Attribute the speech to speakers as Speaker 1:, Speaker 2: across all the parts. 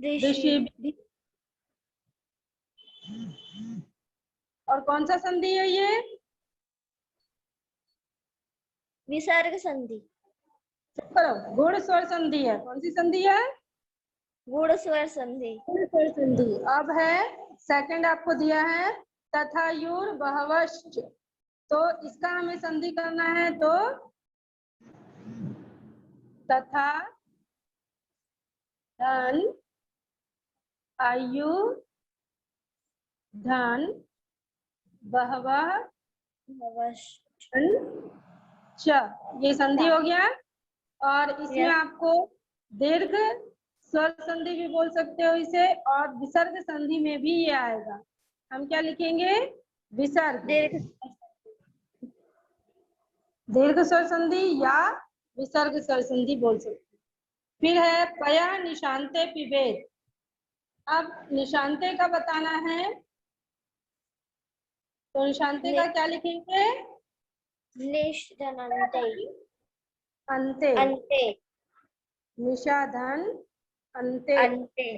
Speaker 1: ऋषि। और कौन सा संधि है ये?
Speaker 2: विसर्ग संधि।
Speaker 1: करो, गुण स्वर संधि है। कौन सी संधि है?
Speaker 2: गुण स्वर संधि।
Speaker 1: गुण स्वर संधि। अब है सेकंड, आपको दिया है तथायुर बहवश्च। तो इसका हमें संधि करना है, तो तथा धन आयु धन बहवः च, ये संधि हो गया। और इसमें आपको दीर्घ स्वर संधि भी बोल सकते हो इसे, और विसर्ग संधि में भी ये आएगा। हम क्या लिखेंगे? विसर्ग, दीर्घ स्वर संधि या विसर्ग स्वर संधि बोल सकते हैं। फिर है पया निशांते पिबेत। अब निशांते का बताना है, तो निशांते का क्या लिखेंगे? अंते,
Speaker 2: अंते,
Speaker 1: निशाधन अंते।
Speaker 2: अंते।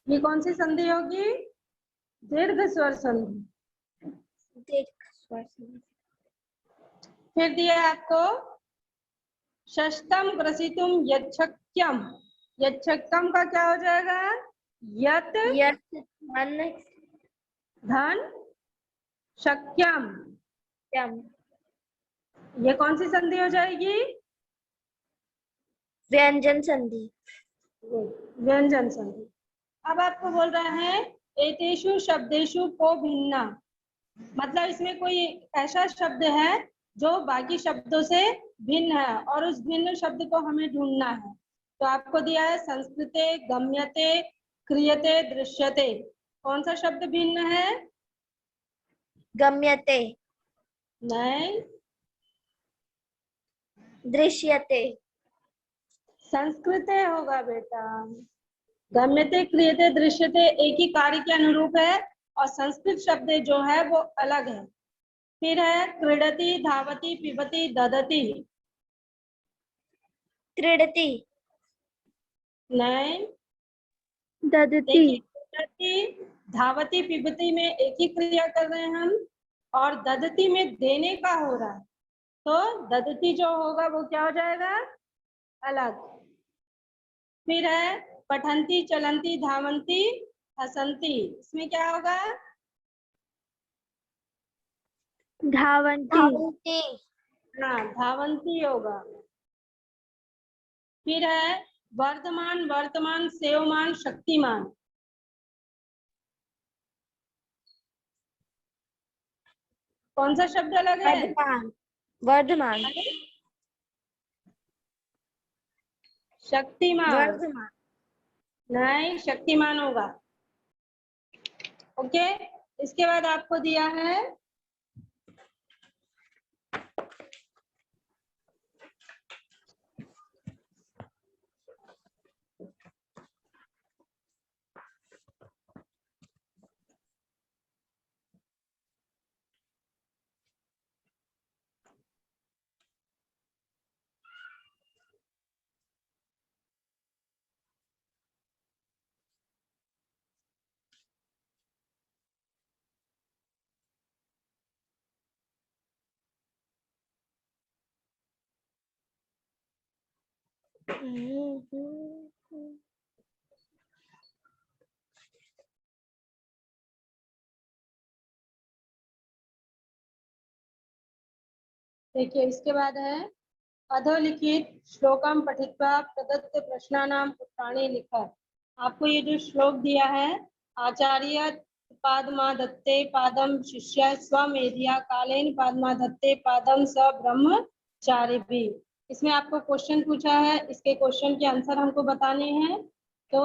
Speaker 1: ये कौन सी संधि होगी? दीर्घ स्वर संधि।
Speaker 2: दीर्घ स्वर संधि।
Speaker 1: फिर दिया है आपको षष्ठम ग्रसितुम यच्छक्यम। यच्छक्यम का क्या हो जाएगा? यत धन शक्यम। ये कौन सी संधि हो जाएगी?
Speaker 2: व्यंजन संधि।
Speaker 1: व्यंजन संधि। अब आपको बोल रहा है एतेषु शब्देषु को भिन्ना, मतलब इसमें कोई ऐसा शब्द है जो बाकी शब्दों से भिन्न है, और उस भिन्न शब्द को हमें ढूंढना है। तो आपको दिया है संस्कृते, गम्यते, क्रियते, दृश्यते। कौन सा शब्द भिन्न है?
Speaker 2: गम्यते।
Speaker 1: नहीं,
Speaker 2: दृश्यते।
Speaker 1: संस्कृते होगा बेटा। गम्यते, क्रियते, दृश्यते एक ही कार्य के अनुरूप है, और संस्कृत शब्द जो है वो अलग है। फिर है क्रीडति, धावति, पिबति, ददति।
Speaker 2: क्रीडति।
Speaker 1: नहीं,
Speaker 2: ददति।
Speaker 1: धावती पिबती में एक ही क्रिया कर रहे हैं हम, और ददती में देने का हो रहा है, तो ददती जो होगा वो क्या हो जाएगा? अलग। फिर है पठंती, चलंती, धावंती, हसंती। इसमें क्या होगा?
Speaker 2: धावंती।
Speaker 1: हाँ, धावंती होगा। फिर है वर्धमान, वर्तमान, सेवमान, शक्तिमान। कौन सा शब्द अलग है?
Speaker 2: वर्धमान। वर्धमान।
Speaker 1: शक्तिमान।
Speaker 2: वर्धमान।
Speaker 1: नहीं, शक्तिमान होगा। ओके, इसके बाद आपको दिया है देखिए, इसके बाद है अधोलिखित श्लोकम पठित्वा प्रदत्त प्रश्नानाम उत्तराणि लिखत। आपको ये जो श्लोक दिया है, आचार्य पादमा दत्ते पादम शिष्य स्वमेधिया कालेन पादमा दत्ते पादम स ब्रह्मचारिभिः। इसमें आपको क्वेश्चन पूछा है, इसके क्वेश्चन के आंसर हमको बताने हैं। तो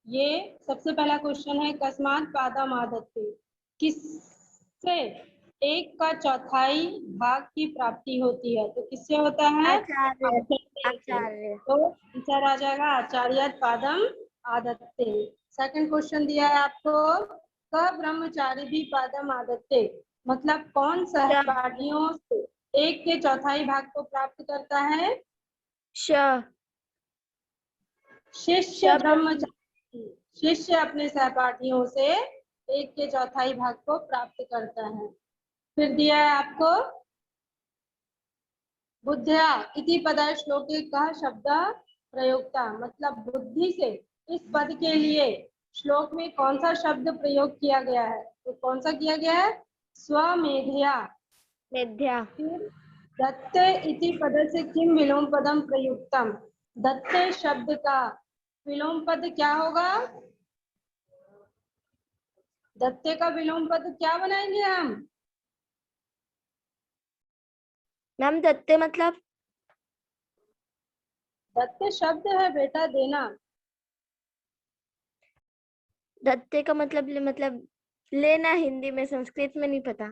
Speaker 1: ये सबसे पहला क्वेश्चन है कस्मात् पादम आदत्ते, किससे एक का चौथाई भाग की प्राप्ति होती है? तो किससे होता है?
Speaker 2: आचार्य।
Speaker 1: तो आंसर आ जाएगा आचार्य पादम आदत्ते। सेकंड क्वेश्चन दिया है आपको क ब्रह्मचारी भी पादम आदत्ते, मतलब कौन सहपाठियों से एक के चौथाई भाग को प्राप्त करता है?
Speaker 2: श
Speaker 1: शिष्य ब्रह्मचारी शिष्य अपने सहपाठियों से एक के चौथाई भाग को प्राप्त करता है। फिर दिया है आपको बुद्ध्या इति पद श्लोके कः शब्द प्रयोक्ता, मतलब बुद्धि से इस पद के लिए श्लोक में कौन सा शब्द प्रयोग किया गया है? तो कौन सा किया गया है? स्वमेधया।
Speaker 2: मेध्या
Speaker 1: फिर दत्ते इति पद से किम विलोम पदम प्रयुक्तम, दत्ते शब्द का विलोम पद क्या होगा? दत्ते का विलोम पद क्या बनाएंगे हम?
Speaker 2: मैम दत्ते मतलब
Speaker 1: दत्ते शब्द है बेटा, देना।
Speaker 2: दत्ते का मतलब लेना, हिंदी में, संस्कृत में नहीं पता।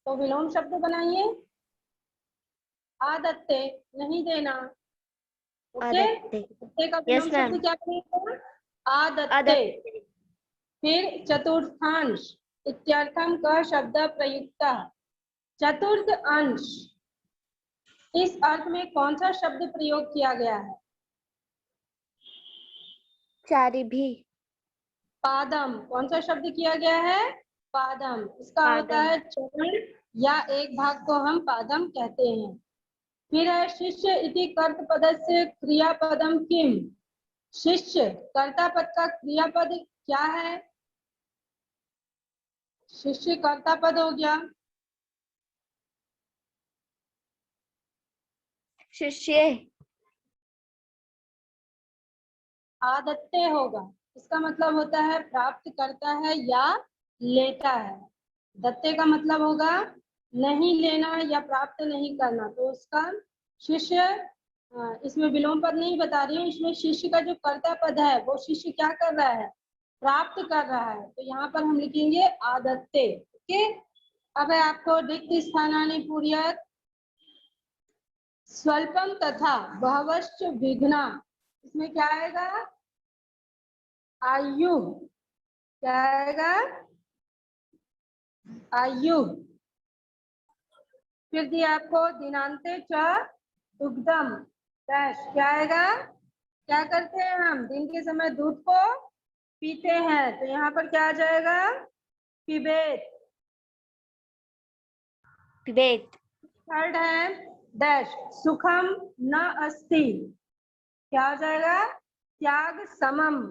Speaker 1: तो विलोम शब्द बनाइए। आदत्ते, नहीं देना। ओके,
Speaker 2: आदत्ते।
Speaker 1: दत्ते का
Speaker 2: यस
Speaker 1: विलोम
Speaker 2: मैम।
Speaker 1: शब्द क्या बनेगा? आदत्ते।
Speaker 2: आदत्ते।
Speaker 1: फिर चतुर्थांश इत्यर्थम क शब्द प्रयुक्त, चतुर्थ अंश, इस अर्थ में कौन सा शब्द प्रयोग किया गया है?
Speaker 2: चारिभी।
Speaker 1: पादम, कौन सा शब्द किया गया है? पादम। इसका होता
Speaker 2: पादम।
Speaker 1: है चरण या एक भाग को हम पादम कहते हैं। फिर है शिष्य इति कर्त पदस्य क्रियापदम किम, शिष्य कर्ता पद का क्रियापद क्या है? शिष्य कर्ता पद हो गया।
Speaker 2: शिष्य।
Speaker 1: आदत्ते होगा, इसका मतलब होता है प्राप्त करता है या लेता है। दत्ते का मतलब होगा नहीं लेना या प्राप्त नहीं करना, तो उसका शिष्य, इसमें विलोम पद नहीं बता रही हूँ, इसमें शिष्य का जो कर्ता पद है वो शिष्य क्या कर रहा है? प्राप्त कर रहा है, तो यहाँ पर हम लिखेंगे आदत्ते। ओके, अब है आपको रिक्त स्थानानि पूर्यात्, स्वल्पम तथा बहवश्च विघ्ना, इसमें क्या आएगा? आयु, क्या आएगा? आयु। फिर दिया आपको दिनांते च दुग्धम डैश, क्या आएगा? क्या करते हैं हम? दिन के समय दूध को पीते हैं, तो यहाँ पर क्या आ जाएगा? पिबेत।
Speaker 2: पिबेत।
Speaker 1: थर्ड है डैश सुखम न अस्ति, क्या हो जाएगा? त्याग समम।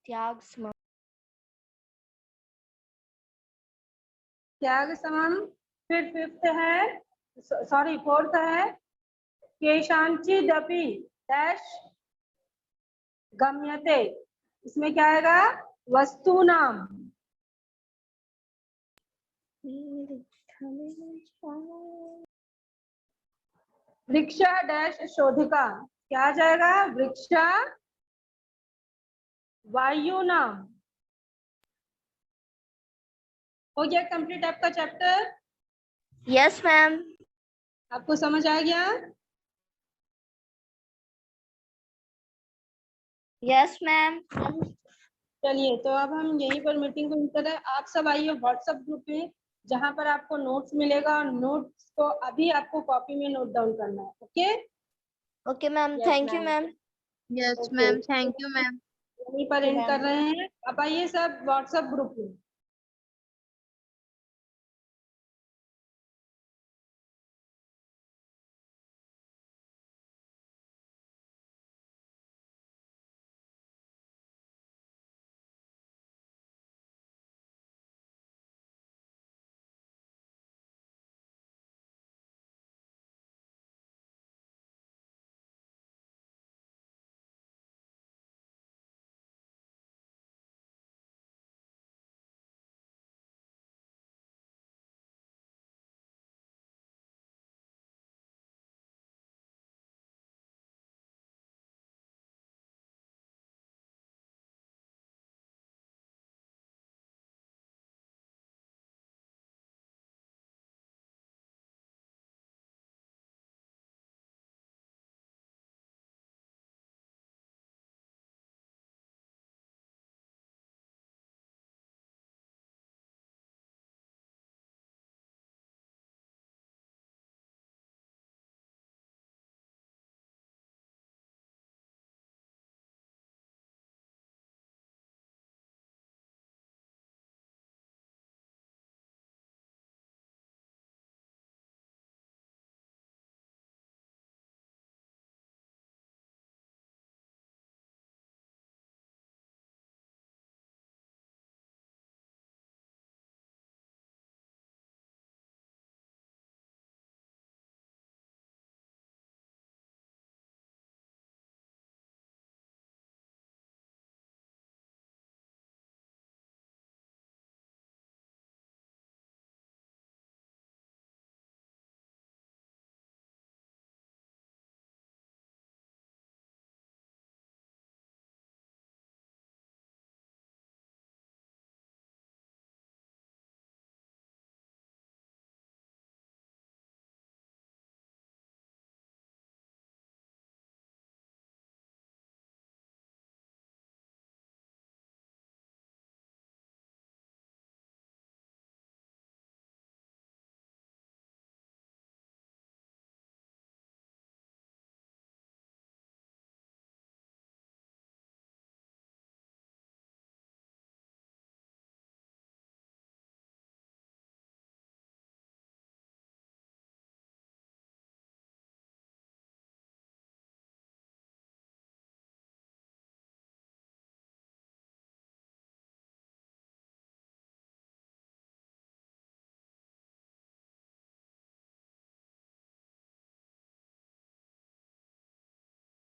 Speaker 2: त्याग सम।
Speaker 1: त्याग समम। फिर फिफ्थ है, सॉरी फोर्थ है केशांचिदपि डैश गम्यते, इसमें क्या आएगा? वस्तु नाम। वृक्षा डैश शोधिका, क्या आ जाएगा? वृक्षा वायु नाम। हो गया कंप्लीट आपका चैप्टर?
Speaker 2: Yes ma'am.
Speaker 1: आपको समझ आ गया?
Speaker 2: Yes ma'am.
Speaker 1: चलिए, तो अब हम यहीं पर मीटिंग को कर रहे हैं। आप सब आइए व्हाट्सएप ग्रुप में, जहां पर आपको नोट्स मिलेगा, और नोट्स को अभी आपको कॉपी में नोट डाउन करना है। Okay?
Speaker 2: Okay ma'am,
Speaker 1: yes
Speaker 2: thank you
Speaker 1: ma'am.
Speaker 2: Ma'am.
Speaker 3: Yes
Speaker 1: okay,
Speaker 3: ma'am, thank you ma'am.
Speaker 1: यहीं पर एंड कर रहे हैं। अब आइए सब व्हाट्सएप ग्रुप में।